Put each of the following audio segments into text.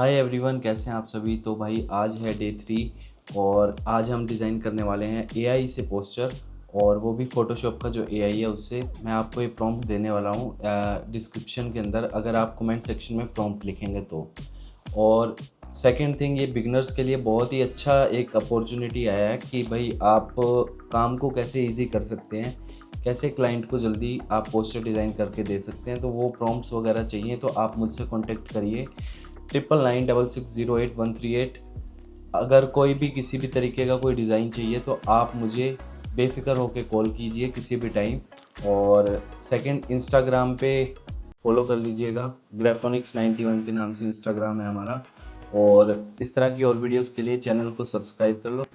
Hi everyone, कैसे हैं आप सभी। तो भाई आज है डे 3 और आज हम डिज़ाइन करने वाले हैं एआई से पोस्टर, और वो भी फ़ोटोशॉप का जो एआई है उससे। मैं आपको ये प्रॉम्प्ट देने वाला हूँ डिस्क्रिप्शन के अंदर, अगर आप कमेंट सेक्शन में प्रॉम्प्ट लिखेंगे तो। और सेकंड थिंग, ये बिगनर्स के लिए बहुत ही अच्छा एक अपॉर्चुनिटी आया है कि भाई आप काम को कैसे इजी कर सकते हैं, कैसे क्लाइंट को जल्दी आप पोस्टर डिज़ाइन करके दे सकते हैं। तो वो प्रॉम्प्ट्स वगैरह चाहिए तो आप मुझसे कॉन्टेक्ट करिए 9996608138। अगर कोई भी किसी भी तरीके का कोई डिज़ाइन चाहिए तो आप मुझे बेफिक्र होकर कॉल कीजिए किसी भी टाइम। और सेकंड, इंस्टाग्राम पे फॉलो कर लीजिएगा, ग्राफोनिक्स91 के नाम से इंस्टाग्राम है हमारा। और इस तरह की और वीडियोस के लिए चैनल को सब्सक्राइब कर लो।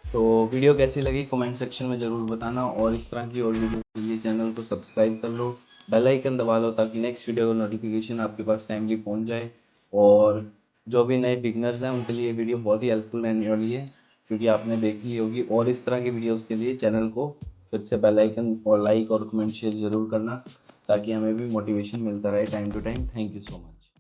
तो वीडियो कैसी लगी कमेंट सेक्शन में ज़रूर बताना, और इस तरह की और वीडियो के लिए चैनल को सब्सक्राइब कर लो, बेल आइकन दबा लो ताकि नेक्स्ट वीडियो का नोटिफिकेशन आपके पास टाइमली पहुंच जाए। और जो भी नए बिगनर्स हैं उनके लिए ये वीडियो बहुत ही हेल्पफुल रहने वाली है, क्योंकि आपने देख ली होगी। और इस तरह की वीडियोज़ के लिए चैनल को फिर से बेल आइकन और लाइक और कमेंट शेयर ज़रूर करना, ताकि हमें भी मोटिवेशन मिलता रहे time to time. Thank you so much.